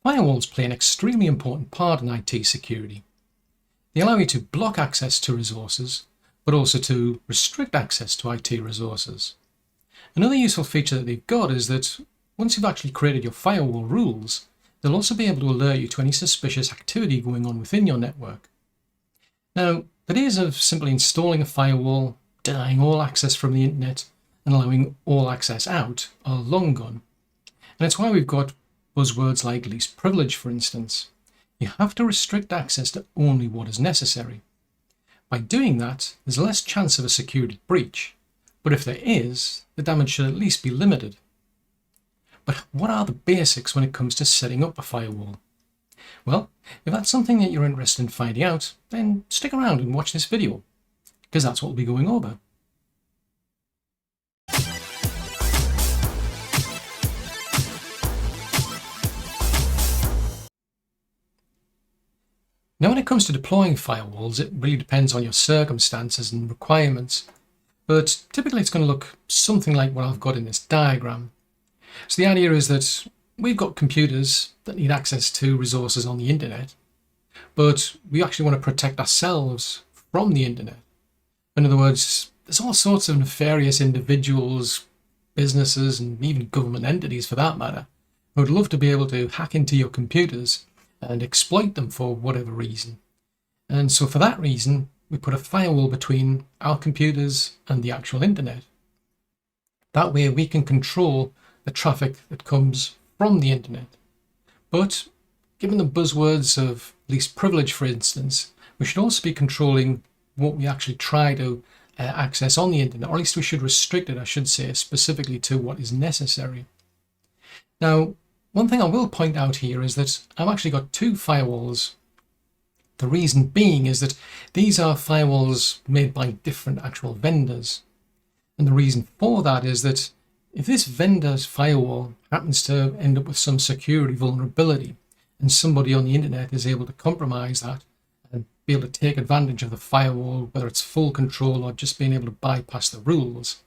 Firewalls play an extremely important part in IT security. They allow you to block access to resources, but also to restrict access to IT resources. Another useful feature that they've got is that once you've actually created your firewall rules, they'll also be able to alert you to any suspicious activity going on within your network. Now, the days of simply installing a firewall, denying all access from the internet, and allowing all access out are long gone. And it's why we've got buzzwords like least privilege, for instance. You have to restrict access to only what is necessary. By doing that, there's less chance of a security breach, but if there is, the damage should at least be limited. But what are the basics when it comes to setting up a firewall? Well, if that's something that you're interested in finding out, then stick around and watch this video, because that's what we'll be going over. Now, when it comes to deploying firewalls, it really depends on your circumstances and requirements, but typically it's going to look something like what I've got in this diagram. So the idea is that we've got computers that need access to resources on the internet, but we actually want to protect ourselves from the internet. In other words, there's all sorts of nefarious individuals, businesses, and even government entities for that matter, who would love to be able to hack into your computers and exploit them for whatever reason. And so for that reason, we put a firewall between our computers and the actual internet. That way we can control the traffic that comes from the internet. But given the buzzwords of least privilege, for instance, we should also be controlling what we actually try to access on the internet, or at least we should restrict it, I should say, specifically to what is necessary. Now, one thing I will point out here is that I've actually got two firewalls. The reason being is that these are firewalls made by different actual vendors. And the reason for that is that if this vendor's firewall happens to end up with some security vulnerability and somebody on the internet is able to compromise that and be able to take advantage of the firewall, whether it's full control or just being able to bypass the rules,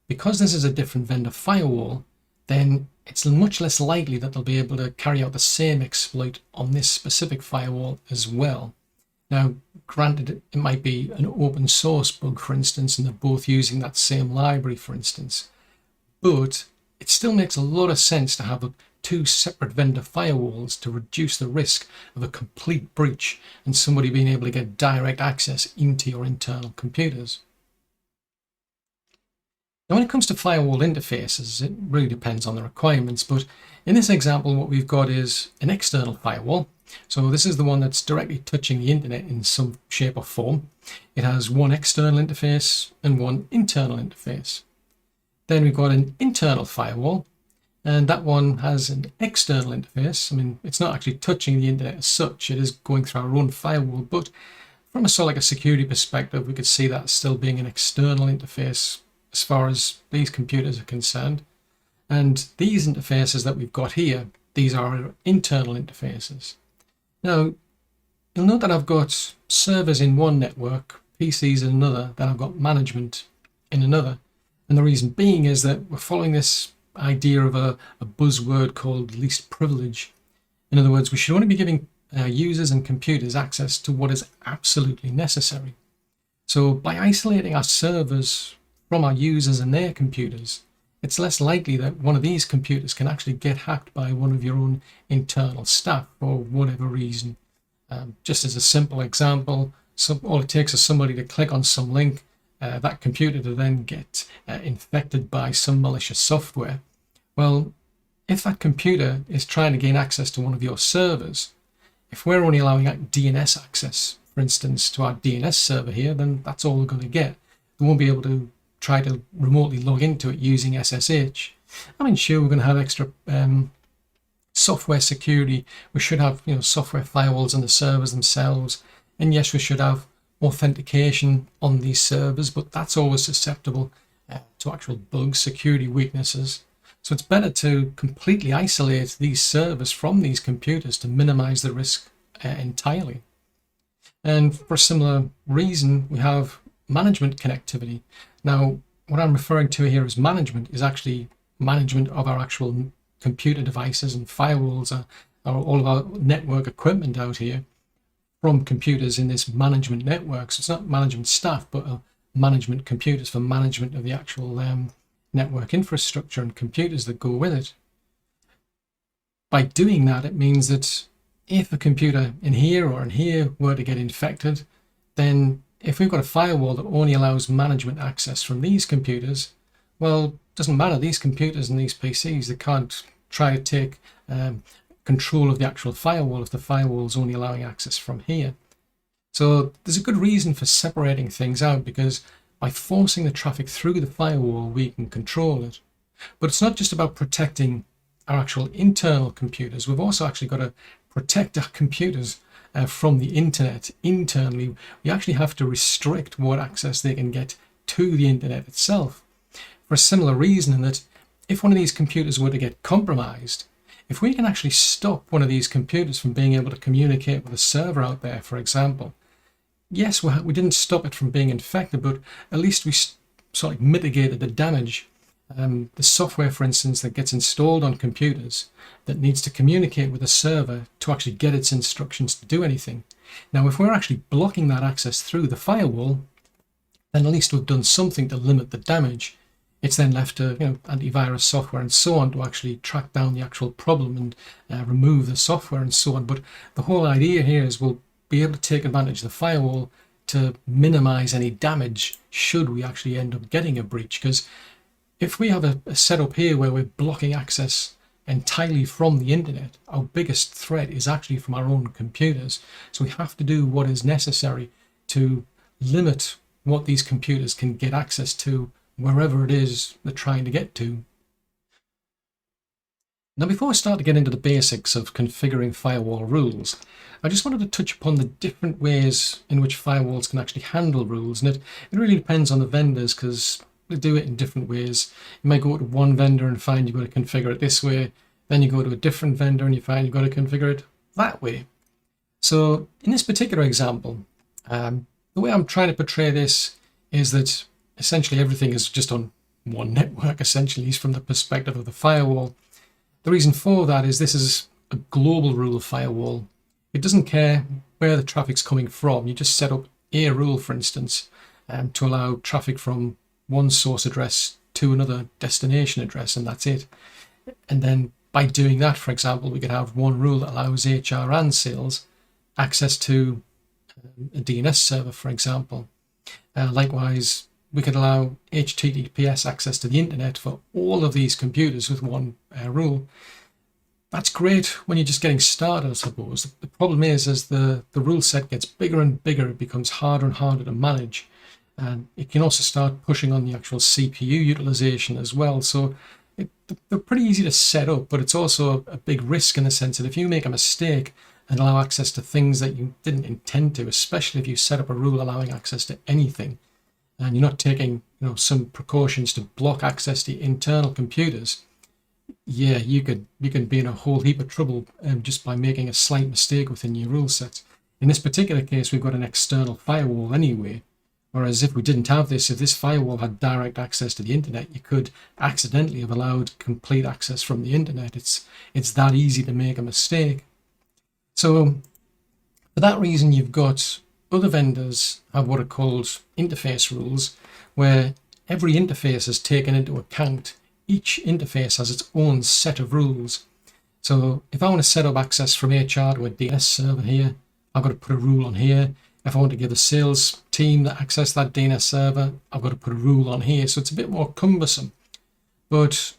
because this is a different vendor firewall, then it's much less likely that they'll be able to carry out the same exploit on this specific firewall as well. Now, granted, it might be an open source bug, for instance, and they're both using that same library, for instance, but it still makes a lot of sense to have two separate vendor firewalls to reduce the risk of a complete breach and somebody being able to get direct access into your internal computers. Now, when it comes to firewall interfaces, it really depends on the requirements, but in this example, what we've got is an external firewall. So this is the one that's directly touching the internet in some shape or form. It has one external interface and one internal interface. Then we've got an internal firewall, and that one has an external interface. I mean, it's not actually touching the internet as such, it is going through our own firewall, but from a sort of like a security perspective, we could see that still being an external interface as far as these computers are concerned. And these interfaces that we've got here, these are our internal interfaces. Now, you'll note that I've got servers in one network, PCs in another, then I've got management in another. And the reason being is that we're following this idea of a buzzword called least privilege. In other words, we should only be giving users and computers access to what is absolutely necessary. So by isolating our servers from our users and their computers, it's less likely that one of these computers can actually get hacked by one of your own internal staff for whatever reason. Just as a simple example, all it takes is somebody to click on some link, that computer to then get infected by some malicious software. Well, if that computer is trying to gain access to one of your servers, if we're only allowing DNS access, for instance, to our DNS server here, then that's all we're going to get. We won't be able to try to remotely log into it using SSH. I mean, sure, we're going to have extra software security. We should have, software firewalls on the servers themselves. And yes, we should have authentication on these servers, but that's always susceptible to actual bugs, security weaknesses. So it's better to completely isolate these servers from these computers to minimize the risk entirely. And for a similar reason, we have management connectivity. Now, what I'm referring to here as management is actually management of our actual computer devices, and firewalls are all of our network equipment out here from computers in this management network. So it's not management staff, but management computers for management of the actual network infrastructure and computers that go with it. By doing that, it means that if a computer in here or in here were to get infected, then if we've got a firewall that only allows management access from these computers, well, it doesn't matter. These computers and these PCs, they can't try to take control of the actual firewall if the firewall is only allowing access from here. So there's a good reason for separating things out, because by forcing the traffic through the firewall, we can control it. But it's not just about protecting our actual internal computers. We've also actually got to protect our computers from the internet internally. We actually have to restrict what access they can get to the internet itself, for a similar reason, in that if one of these computers were to get compromised, if we can actually stop one of these computers from being able to communicate with a server out there, for example, yes, we didn't stop it from being infected, but at least we sort of mitigated the damage. The software, for instance, that gets installed on computers that needs to communicate with a server to actually get its instructions to do anything. Now, if we're actually blocking that access through the firewall, then at least we've done something to limit the damage. It's then left to antivirus software and so on to actually track down the actual problem and remove the software and so on. But the whole idea here is we'll be able to take advantage of the firewall to minimize any damage should we actually end up getting a breach. Because if we have a setup here where we're blocking access entirely from the internet, our biggest threat is actually from our own computers. So we have to do what is necessary to limit what these computers can get access to wherever it is they're trying to get to. Now, before I start to get into the basics of configuring firewall rules, I just wanted to touch upon the different ways in which firewalls can actually handle rules. And it really depends on the vendors, because they do it in different ways. You might go to one vendor and find you've got to configure it this way. Then you go to a different vendor and you find you've got to configure it that way. So in this particular example, the way I'm trying to portray this is that essentially everything is just on one network, essentially, from the perspective of the firewall. The reason for that is this is a global rule firewall. It doesn't care where the traffic's coming from. You just set up a rule, for instance, to allow traffic from one source address to another destination address, and that's it. And then by doing that, for example, we could have one rule that allows HR and sales access to a DNS server, for example. Likewise, we could allow HTTPS access to the internet for all of these computers with one rule. That's great when you're just getting started, I suppose. The problem is, as the rule set gets bigger and bigger, it becomes harder and harder to manage. And it can also start pushing on the actual CPU utilization as well. So they're pretty easy to set up, but it's also a big risk in the sense that if you make a mistake and allow access to things that you didn't intend to, especially if you set up a rule allowing access to anything, and you're not taking some precautions to block access to internal computers, yeah, you can be in a whole heap of trouble just by making a slight mistake within your rule set. In this particular case, we've got an external firewall anyway, whereas if we didn't have this, if this firewall had direct access to the internet, you could accidentally have allowed complete access from the internet. It's that easy to make a mistake. So for that reason, you've got other vendors have what are called interface rules, where every interface is taken into account. Each interface has its own set of rules. So if I want to set up access from HR to a DNS server here, I've got to put a rule on here. If I want to give a sales team that access that DNS server, I've got to put a rule on here. So it's a bit more cumbersome. But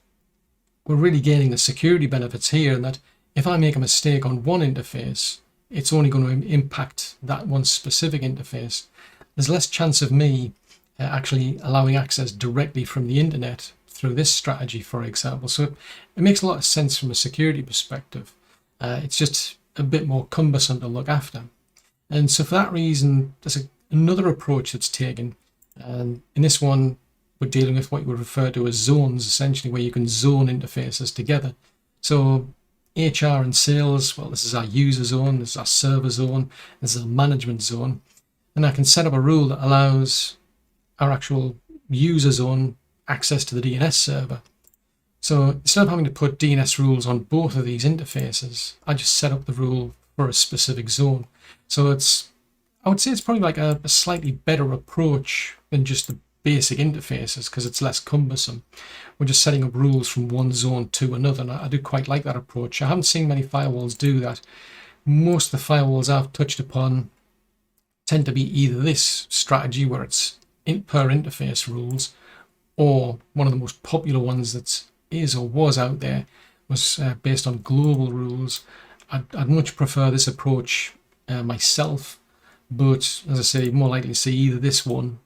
we're really gaining the security benefits here, in that if I make a mistake on one interface, it's only going to impact that one specific interface. There's less chance of me actually allowing access directly from the internet through this strategy, for example. So it makes a lot of sense from a security perspective. It's just a bit more cumbersome to look after. And so for that reason, there's another approach that's taken. And in this one, we're dealing with what you would refer to as zones, essentially, where you can zone interfaces together. So HR and sales, well, this is our user zone, this is our server zone, this is our management zone. And I can set up a rule that allows our actual user zone access to the DNS server. So instead of having to put DNS rules on both of these interfaces, I just set up the rule for a specific zone. So I would say it's probably like a slightly better approach than just the basic interfaces because it's less cumbersome. We're just setting up rules from one zone to another, and I do quite like that approach. I haven't seen many firewalls do that. Most of the firewalls I've touched upon tend to be either this strategy where it's per interface rules, or one of the most popular ones that is or was out there was based on global rules. I'd much prefer this approach myself, but as I say, more likely to see either this one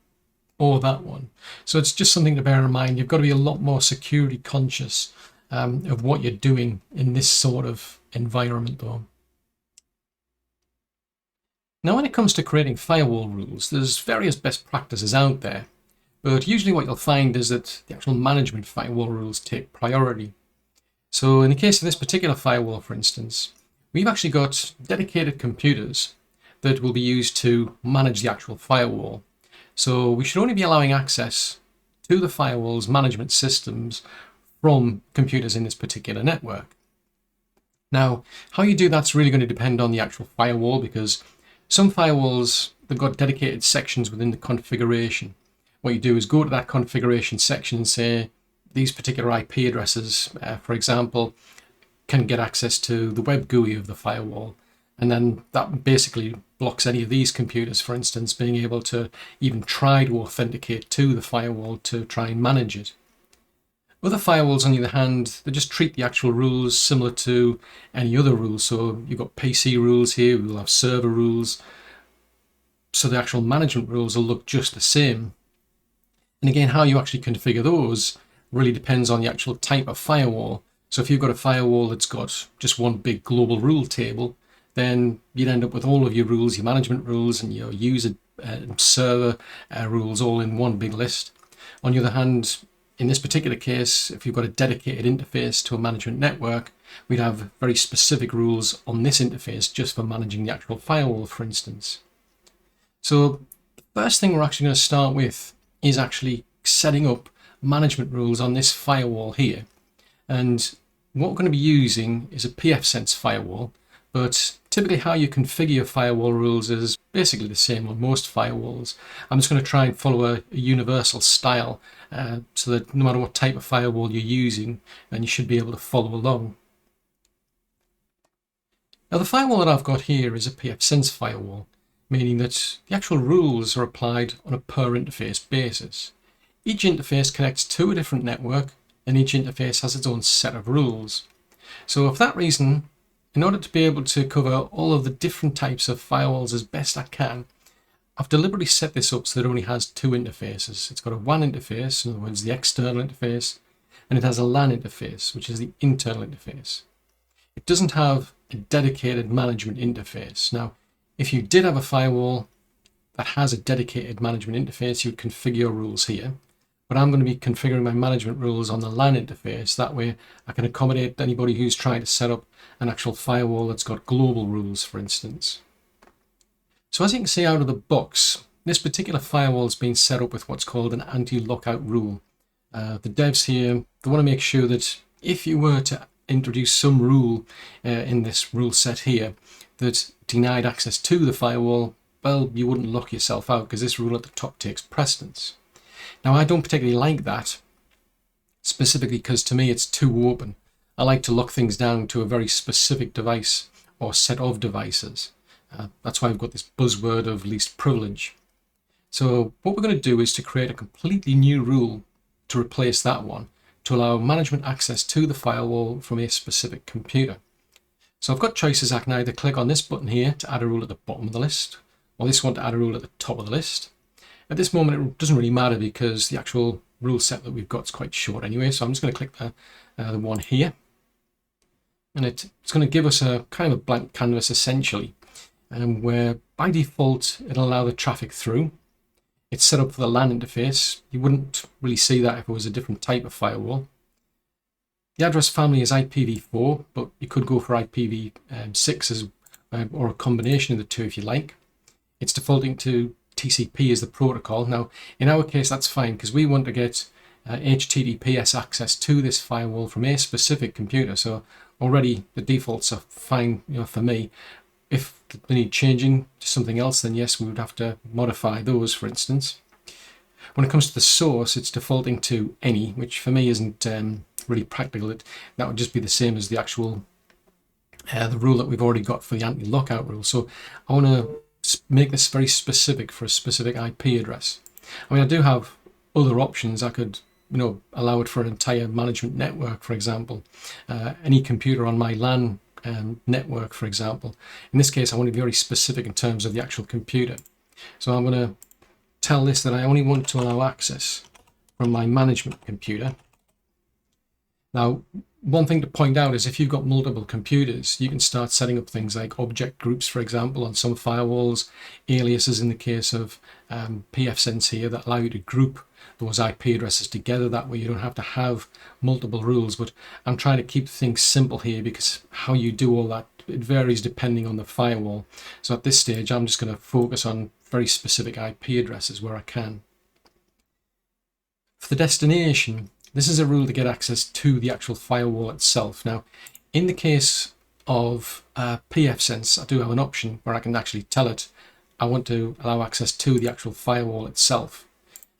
or that one. So it's just something to bear in mind. You've got to be a lot more security conscious of what you're doing in this sort of environment though. Now, when it comes to creating firewall rules, there's various best practices out there, but usually what you'll find is that the actual management firewall rules take priority. So in the case of this particular firewall, for instance, we've actually got dedicated computers that will be used to manage the actual firewall. So we should only be allowing access to the firewall's management systems from computers in this particular network. Now, how you do that's really going to depend on the actual firewall, because some firewalls, they've got dedicated sections within the configuration. What you do is go to that configuration section and say, these particular IP addresses, for example, can get access to the web GUI of the firewall. And then that basically blocks any of these computers, for instance, being able to even try to authenticate to the firewall to try and manage it. Other firewalls, on the other hand, they just treat the actual rules similar to any other rules. So you've got PC rules here, we'll have server rules. So the actual management rules will look just the same. And again, how you actually configure those really depends on the actual type of firewall. So if you've got a firewall that's got just one big global rule table, then you'd end up with all of your rules, your management rules and your user server rules all in one big list. On the other hand, in this particular case, if you've got a dedicated interface to a management network, we'd have very specific rules on this interface just for managing the actual firewall, for instance. So the first thing we're actually going to start with is actually setting up management rules on this firewall here. And what we're going to be using is a pfSense firewall, but typically how you configure your firewall rules is basically the same on most firewalls. I'm just going to try and follow a universal style so that no matter what type of firewall you're using, then you should be able to follow along. Now the firewall that I've got here is a pfSense firewall, meaning that the actual rules are applied on a per interface basis. Each interface connects to a different network, and each interface has its own set of rules. So for that reason, in order to be able to cover all of the different types of firewalls as best I can, I've deliberately set this up so that it only has two interfaces. It's got a WAN interface, in other words, the external interface, and it has a LAN interface, which is the internal interface. It doesn't have a dedicated management interface. Now, if you did have a firewall that has a dedicated management interface, you would configure your rules here. But I'm going to be configuring my management rules on the LAN interface. That way I can accommodate anybody who's trying to set up an actual firewall that's got global rules, for instance. So as you can see out of the box, this particular firewall has been set up with what's called an anti-lockout rule. The devs here, they want to make sure that if you were to introduce some rule in this rule set here that denied access to the firewall, well, you wouldn't lock yourself out because this rule at the top takes precedence. Now, I don't particularly like that, specifically because to me it's too open. I like to lock things down to a very specific device or set of devices. That's why I've got this buzzword of least privilege. So what we're going to do is to create a completely new rule to replace that one, to allow management access to the firewall from a specific computer. So I've got choices. I can either click on this button here to add a rule at the bottom of the list, or this one to add a rule at the top of the list. At this moment, it doesn't really matter because the actual rule set that we've got is quite short anyway. So I'm just going to click the one here. And it's going to give us a kind of a blank canvas essentially, where by default, it'll allow the traffic through. It's set up for the LAN interface. You wouldn't really see that if it was a different type of firewall. The address family is IPv4, but you could go for IPv6 or a combination of the two if you like. It's defaulting to TCP as the protocol. Now, in our case, that's fine because we want to get HTTPS access to this firewall from a specific computer. So already the defaults are fine, for me. If they need changing to something else, then yes, we would have to modify those, for instance. When it comes to the source, it's defaulting to any, which for me isn't really practical. That would just be the same as the actual the rule that we've already got for the anti-lockout rule. So I want to make this very specific for a specific IP address. I mean, I do have other options. I could, allow it for an entire management network, for example. Any computer on my LAN network, for example. In this case, I want to be very specific in terms of the actual computer. So I'm going to tell this that I only want to allow access from my management computer. Now, one thing to point out is if you've got multiple computers, you can start setting up things like object groups, for example, on some firewalls, aliases in the case of pfSense here that allow you to group those IP addresses together. That way you don't have to have multiple rules. But I'm trying to keep things simple here because how you do all that, it varies depending on the firewall. So at this stage, I'm just going to focus on very specific IP addresses where I can. For the destination, this is a rule to get access to the actual firewall itself. Now, in the case of pfSense, I do have an option where I can actually tell it I want to allow access to the actual firewall itself.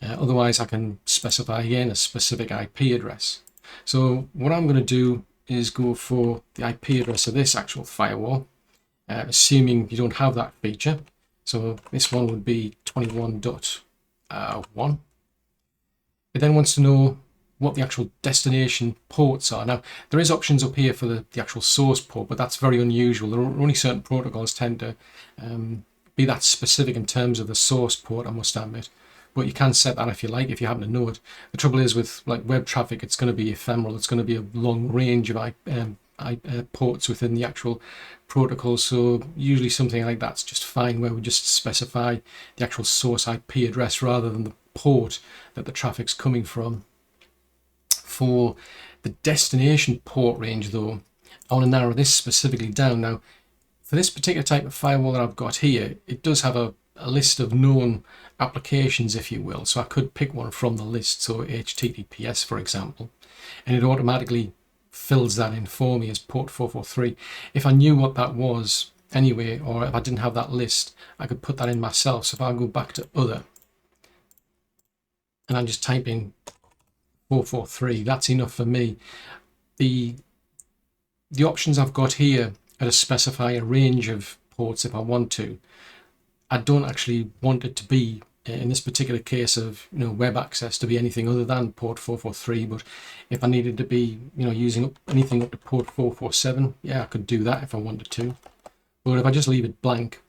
Otherwise, I can specify again a specific IP address. So what I'm going to do is go for the IP address of this actual firewall, assuming you don't have that feature. So this one would be 21.1. It then wants to know what the actual destination ports are. Now, there is options up here for the actual source port, but that's very unusual. There are only certain protocols tend to be that specific in terms of the source port, I must admit. But you can set that if you like, if you happen to know it. The trouble is with like web traffic, it's going to be ephemeral. It's going to be a long range of ports within the actual protocol. So usually something like that's just fine, where we just specify the actual source IP address rather than the port that the traffic's coming from. For the destination port range, though, I want to narrow this specifically down. Now, for this particular type of firewall that I've got here, it does have a list of known applications, if you will. So I could pick one from the list, so HTTPS, for example, and it automatically fills that in for me as port 443. If I knew what that was anyway, or if I didn't have that list, I could put that in myself. So if I go back to other, and I just type in 443, that's enough for me. The options I've got here are to specify a range of ports if I want to. I don't actually want it to be, in this particular case of web access, to be anything other than port 443. But if I needed to be using anything up to port 447, yeah, I could do that if I wanted to. But if I just leave it blank,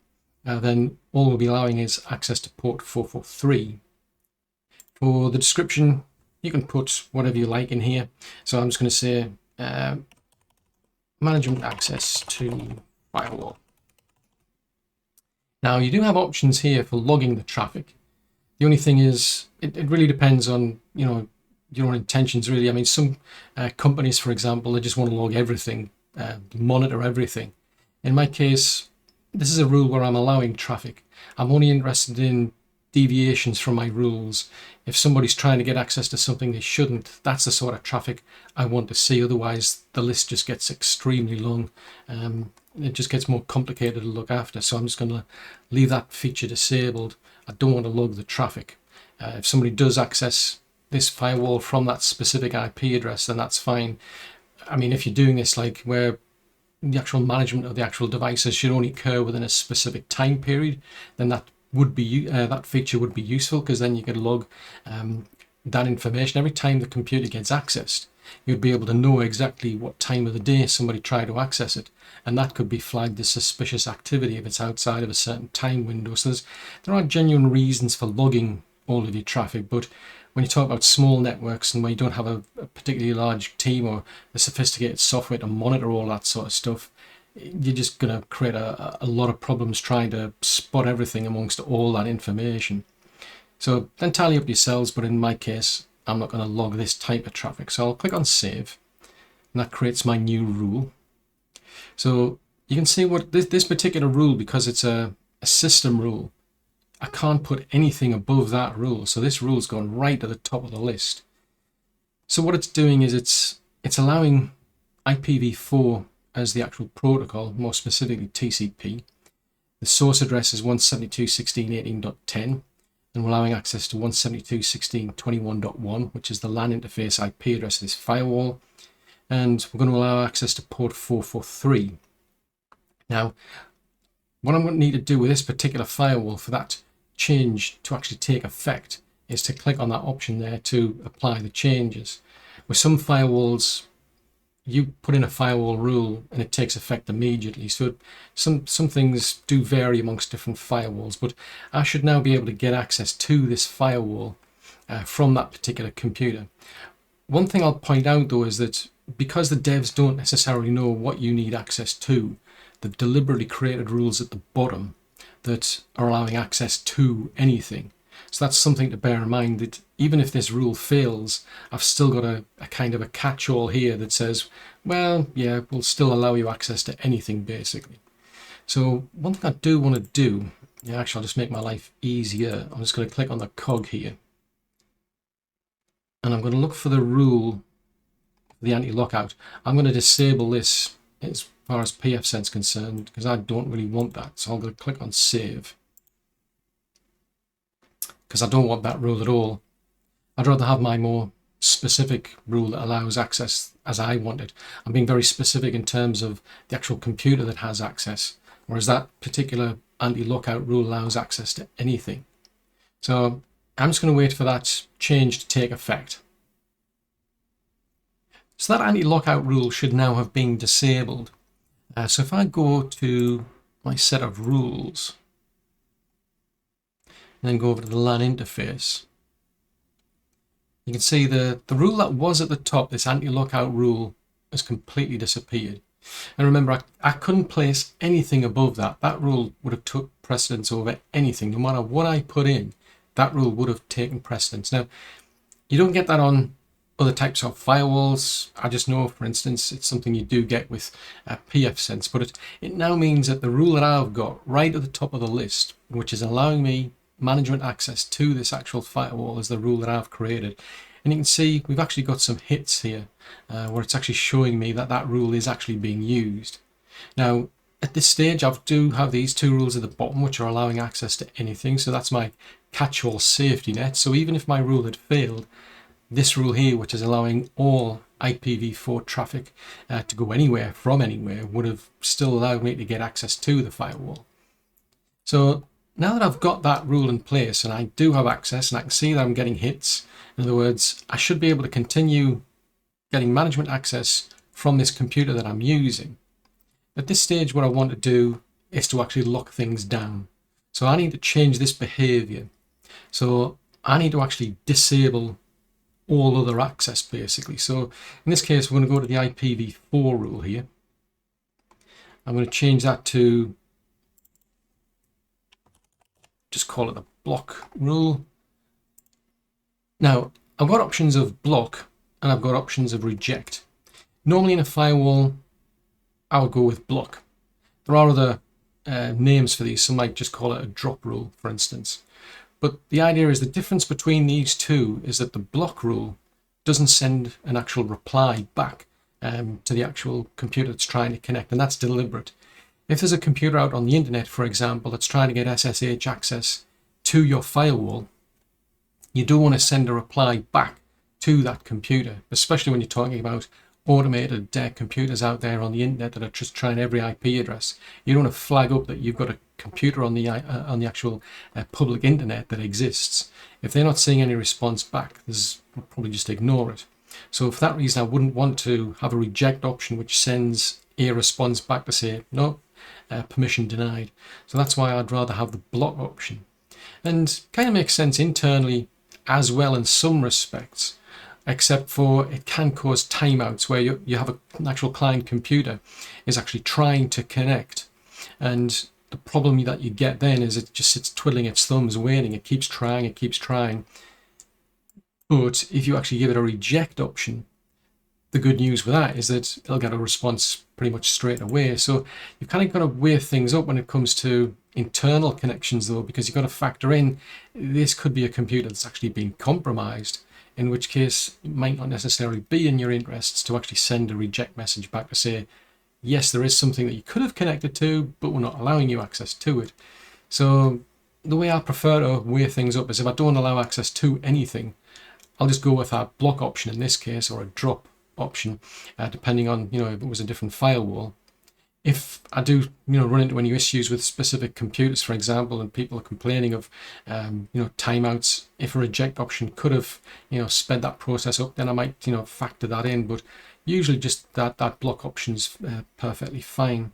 then all we'll be allowing is access to port 443. For the description, you can put whatever you like in here. So I'm just going to say management access to firewall. Now, you do have options here for logging the traffic. The only thing is, it really depends on your own intentions, really. I mean, some companies, for example, they just want to log everything, monitor everything. In my case, this is a rule where I'm allowing traffic. I'm only interested in deviations from my rules. If somebody's trying to get access to something they shouldn't, that's the sort of traffic I want to see. Otherwise, the list just gets extremely long. It just gets more complicated to look after. So I'm just going to leave that feature disabled. I don't want to log the traffic. If somebody does access this firewall from that specific IP address, then that's fine. I mean, if you're doing this like where the actual management of the actual devices should only occur within a specific time period, then that would be that feature would be useful, because then you could log that information every time the computer gets accessed. You'd be able to know exactly what time of the day somebody tried to access it, and that could be flagged as suspicious activity if it's outside of a certain time window. So there are genuine reasons for logging all of your traffic, but when you talk about small networks and where you don't have a particularly large team or the sophisticated software to monitor all that sort of stuff, you're just going to create a lot of problems trying to spot everything amongst all that information. So entirely up to yourselves, but in my case, I'm not going to log this type of traffic. So I'll click on save, and that creates my new rule. So you can see what this particular rule, because it's a system rule, I can't put anything above that rule. So this rule's gone right to the top of the list. So what it's doing is it's allowing IPv4 as the actual protocol, more specifically TCP. The source address is 172.16.18.10, and we're allowing access to 172.16.21.1, which is the LAN interface IP address of this firewall, and we're going to allow access to port 443. Now, what I'm going to need to do with this particular firewall for that change to actually take effect is to click on that option there to apply the changes. With some firewalls, you put in a firewall rule and it takes effect immediately. So some things do vary amongst different firewalls, but I should now be able to get access to this firewall from that particular computer. One thing I'll point out though is that because the devs don't necessarily know what you need access to, they've deliberately created rules at the bottom that are allowing access to anything. So that's something to bear in mind, that even if this rule fails, I've still got a kind of a catch-all here that says, well, yeah, we'll still allow you access to anything basically. So one thing I do want to do, actually I'll just make my life easier. I'm just going to click on the cog here. And I'm going to look for the rule, the anti-lockout. I'm going to disable this as far as pfSense is concerned, because I don't really want that. So I'm going to click on save, because I don't want that rule at all. I'd rather have my more specific rule that allows access as I want it. I'm being very specific in terms of the actual computer that has access, whereas that particular anti-lockout rule allows access to anything. So I'm just going to wait for that change to take effect. So that anti-lockout rule should now have been disabled. So if I go to my set of rules, and then go over to the LAN interface, you can see the rule that was at the top, this anti-lockout rule, has completely disappeared. And remember, I couldn't place anything above that. That rule would have took precedence over anything. No matter what I put in, that rule would have taken precedence. Now, you don't get that on other types of firewalls. I just know, for instance, it's something you do get with pfSense, but it now means that the rule that I've got right at the top of the list, which is allowing me management access to this actual firewall, is the rule that I've created. And you can see we've actually got some hits here where it's actually showing me that that rule is actually being used. Now, at this stage, I do have these two rules at the bottom, which are allowing access to anything. So that's my catch-all safety net. So even if my rule had failed, this rule here, which is allowing all IPv4 traffic to go anywhere from anywhere, would have still allowed me to get access to the firewall. So now that I've got that rule in place and I do have access and I can see that I'm getting hits, in other words, I should be able to continue getting management access from this computer that I'm using. At this stage, what I want to do is to actually lock things down. So I need to change this behavior. So I need to actually disable all other access basically. So in this case, we're going to go to the IPv4 rule here. I'm going to change that to, just call it the block rule. Now, I've got options of block and I've got options of reject. Normally in a firewall, I would go with block. There are other names for these. Some might just call it a drop rule, for instance. But the idea is the difference between these two is that the block rule doesn't send an actual reply back to the actual computer that's trying to connect, and that's deliberate. If there's a computer out on the internet, for example, that's trying to get SSH access to your firewall, you don't want to send a reply back to that computer, especially when you're talking about automated computers out there on the internet that are just trying every IP address. You don't want to flag up that you've got a computer on the actual public internet that exists. If they're not seeing any response back, we'll probably just ignore it. So for that reason, I wouldn't want to have a reject option which sends a response back to say, no, permission denied. So that's why I'd rather have the block option. And kind of makes sense internally as well in some respects, except for it can cause timeouts where you have an actual client computer is actually trying to connect. And the problem that you get then is it just sits twiddling its thumbs, waiting. It keeps trying, it keeps trying. But if you actually give it a reject option, the good news with that is that it'll get a response pretty much straight away. So you've kind of got to weigh things up when it comes to internal connections though, because you've got to factor in this could be a computer that's actually been compromised. in which case it might not necessarily be in your interests to actually send a reject message back to say, yes, there is something that you could have connected to, but we're not allowing you access to it. So the way I prefer to weigh things up is if I don't allow access to anything, I'll just go with a block option in this case, or a drop option, depending on, if it was a different firewall. If I do, run into any issues with specific computers, for example, and people are complaining of, timeouts, if a reject option could have, sped that process up, then I might, factor that in. But usually just that block option's perfectly fine.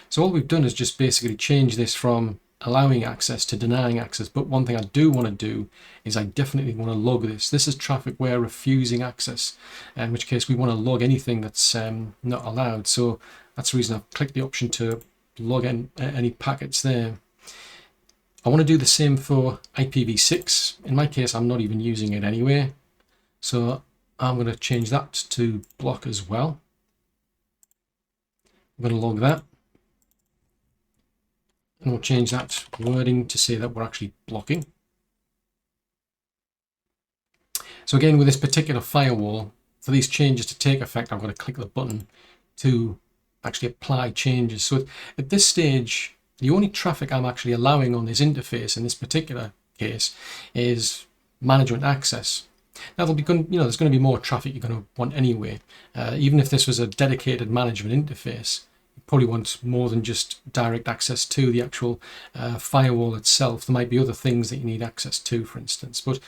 So all we've done is just basically change this from allowing access to denying access. But one thing I do want to do is I definitely want to log this. This is traffic we're refusing access, in which case we want to log anything that's not allowed. So that's the reason I've clicked the option to log in any packets there. I want to do the same for IPv6. In my case, I'm not even using it anyway. So I'm going to change that to block as well. I'm going to log that. And we'll change that wording to say that we're actually blocking. So again, with this particular firewall, for these changes to take effect, I've got to click the button to actually apply changes. So at this stage, the only traffic I'm actually allowing on this interface in this particular case is management access. Now there's going to be more traffic you're going to want anyway. Even if this was a dedicated management interface, you probably want more than just direct access to the actual firewall itself. There might be other things that you need access to, for instance. But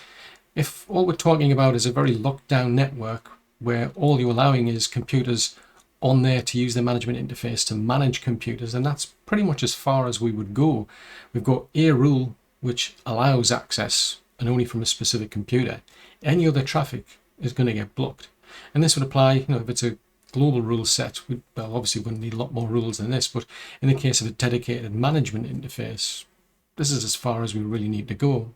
if all we're talking about is a very locked down network where all you're allowing is computers on there to use the management interface to manage computers, and that's pretty much as far as we would go. We've got a rule which allows access and only from a specific computer. Any other traffic is going to get blocked. And this would apply, if it's a global rule set, well, obviously we're going to need a lot more rules than this, but in the case of a dedicated management interface, this is as far as we really need to go.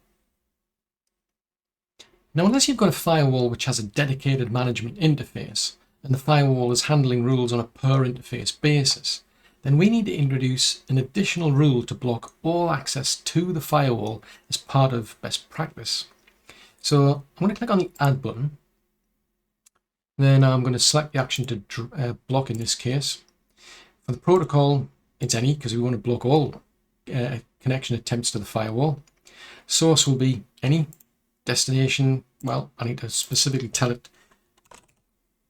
Now, unless you've got a firewall which has a dedicated management interface, and the firewall is handling rules on a per interface basis, then we need to introduce an additional rule to block all access to the firewall as part of best practice. So I'm going to click on the Add button. Then I'm going to select the action to block in this case. For the protocol, it's any, because we want to block all connection attempts to the firewall. Source will be any. Destination, well, I need to specifically tell it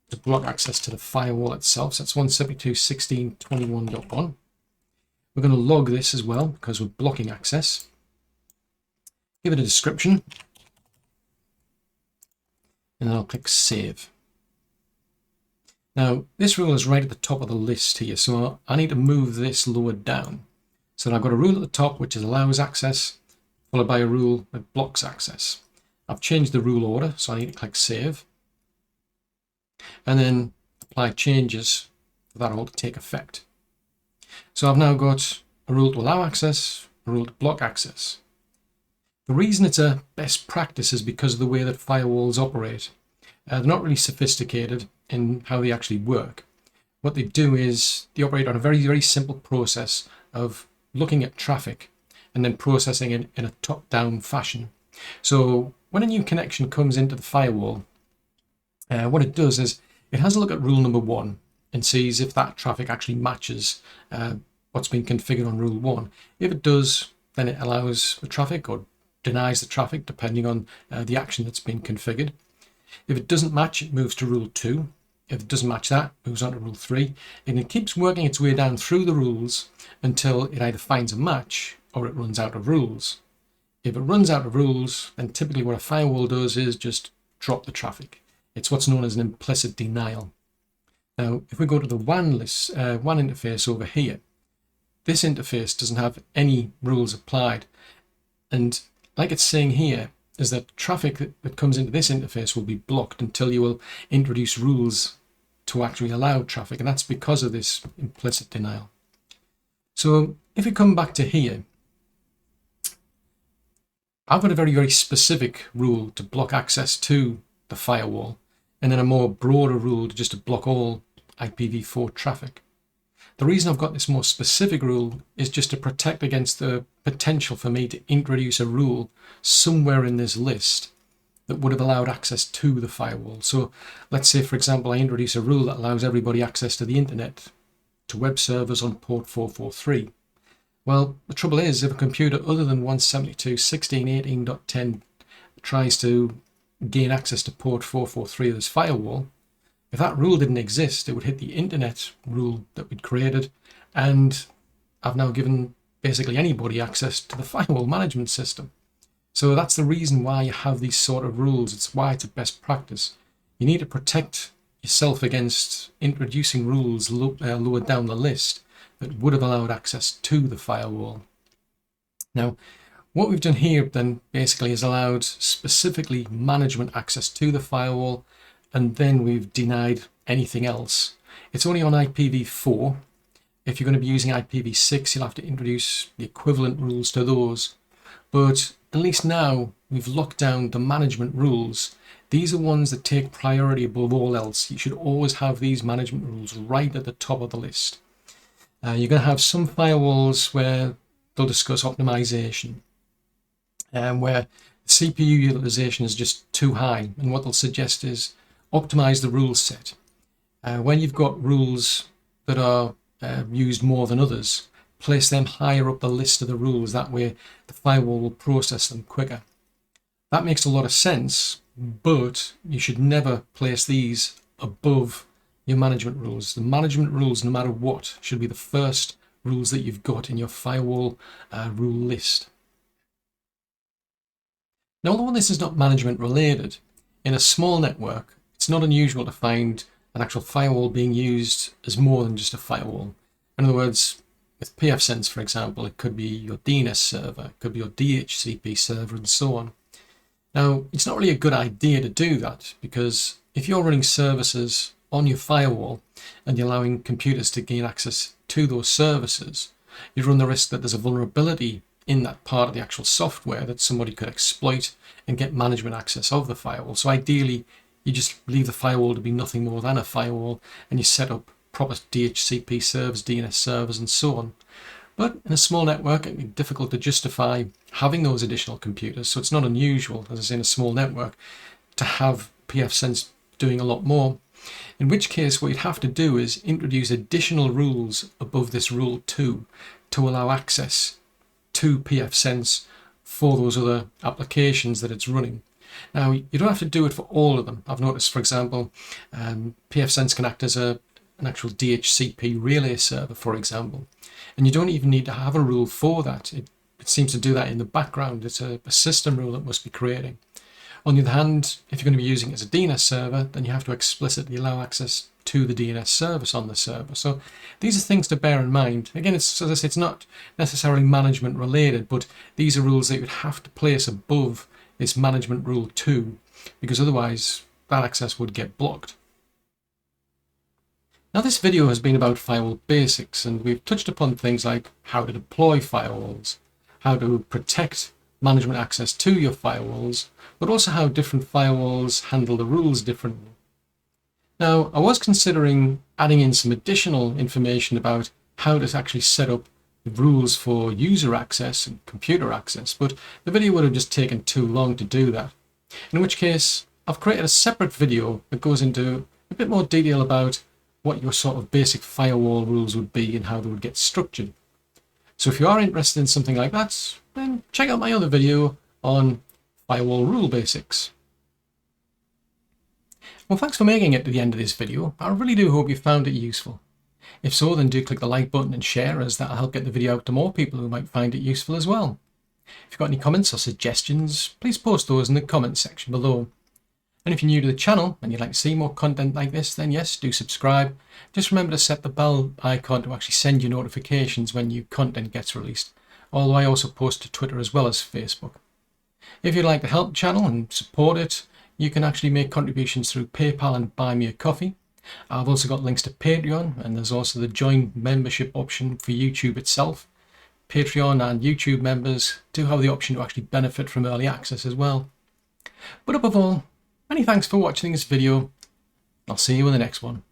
to block access to the firewall itself. So that's 172.16.21.1. We're going to log this as well because we're blocking access. Give it a description. And then I'll click Save. Now, this rule is right at the top of the list here, so I need to move this lower down. So I've got a rule at the top which allows access, followed by a rule that blocks access. I've changed the rule order, so I need to click Save. And then apply changes for that all to take effect. So I've now got a rule to allow access, a rule to block access. The reason it's a best practice is because of the way that firewalls operate. They're not really sophisticated in how they actually work. What they do is they operate on a very, very simple process of looking at traffic and then processing it in a top-down fashion. So when a new connection comes into the firewall, what it does is it has a look at rule number 1 and sees if that traffic actually matches what's been configured on rule 1. If it does, then it allows the traffic or denies the traffic depending on the action that's been configured. If it doesn't match, it moves to rule 2. If it doesn't match that, it moves on to rule 3. And it keeps working its way down through the rules until it either finds a match or it runs out of rules. If it runs out of rules, then typically what a firewall does is just drop the traffic. It's what's known as an implicit denial. Now, if we go to the WAN interface over here, this interface doesn't have any rules applied. And like it's saying here, is that traffic that comes into this interface will be blocked until you will introduce rules to actually allow traffic. And that's because of this implicit denial. So if we come back to here, I've got a very, very specific rule to block access to the firewall, and then a more broader rule just to block all IPv4 traffic. The reason I've got this more specific rule is just to protect against the potential for me to introduce a rule somewhere in this list that would have allowed access to the firewall. So let's say, for example, I introduce a rule that allows everybody access to the internet, to web servers on port 443. Well, the trouble is, if a computer other than 172.16.18.10 tries to gain access to port 443 of this firewall, if that rule didn't exist, it would hit the internet rule that we'd created, and I've now given basically anybody access to the firewall management system. So that's the reason why you have these sort of rules. It's why it's a best practice. You need to protect yourself against introducing rules lower down the list that would have allowed access to the firewall. Now, what we've done here then basically is allowed specifically management access to the firewall, and then we've denied anything else. It's only on IPv4. If you're going to be using IPv6, you'll have to introduce the equivalent rules to those. But at least now we've locked down the management rules. These are ones that take priority above all else. You should always have these management rules right at the top of the list. You're going to have some firewalls where they'll discuss optimization, where CPU utilization is just too high, and what they'll suggest is optimize the rule set. When you've got rules that are used more than others, place them higher up the list of the rules. That way the firewall will process them quicker. That makes a lot of sense, but you should never place these above your management rules. The management rules, no matter what, should be the first rules that you've got in your firewall rule list. Now, although this is not management related, in a small network, it's not unusual to find an actual firewall being used as more than just a firewall. In other words, with pfSense, for example, it could be your DNS server, it could be your DHCP server, and so on. Now, it's not really a good idea to do that, because if you're running services on your firewall and you're allowing computers to gain access to those services, you run the risk that there's a vulnerability in that part of the actual software that somebody could exploit and get management access of the firewall. So ideally, you just leave the firewall to be nothing more than a firewall, and you set up proper DHCP servers, DNS servers, and so on. But in a small network, it can be difficult to justify having those additional computers. So it's not unusual, as I say, in a small network, to have pfSense doing a lot more. In which case, what you'd have to do is introduce additional rules above this rule 2 to allow access to pfSense for those other applications that it's running. Now, you don't have to do it for all of them. I've noticed, for example, pfSense can act as an actual DHCP relay server, for example, and you don't even need to have a rule for that. It seems to do that in the background. It's a system rule that must be creating. On the other hand, if you're going to be using it as a DNS server, then you have to explicitly allow access to the DNS service on the server. So these are things to bear in mind. Again, as I say, it's not necessarily management related, but these are rules that you would have to place above this management rule 2, because otherwise that access would get blocked. Now, this video has been about firewall basics, and we've touched upon things like how to deploy firewalls, how to protect management access to your firewalls, but also how different firewalls handle the rules differently. Now, I was considering adding in some additional information about how to actually set up the rules for user access and computer access, but the video would have just taken too long to do that. In which case, I've created a separate video that goes into a bit more detail about what your sort of basic firewall rules would be and how they would get structured. So if you are interested in something like that, then check out my other video on Firewall Rule Basics. Well, thanks for making it to the end of this video. I really do hope you found it useful. If so, then do click the like button and share, as that'll help get the video out to more people who might find it useful as well. If you've got any comments or suggestions, please post those in the comments section below. And if you're new to the channel and you'd like to see more content like this, then yes, do subscribe. Just remember to set the bell icon to actually send you notifications when new content gets released, although I also post to Twitter as well as Facebook. If you'd like to help the channel and support it, you can actually make contributions through PayPal and Buy Me a Coffee. I've also got links to Patreon, and there's also the join membership option for YouTube itself. Patreon and YouTube members do have the option to actually benefit from early access as well. But above all, many thanks for watching this video. I'll see you in the next one.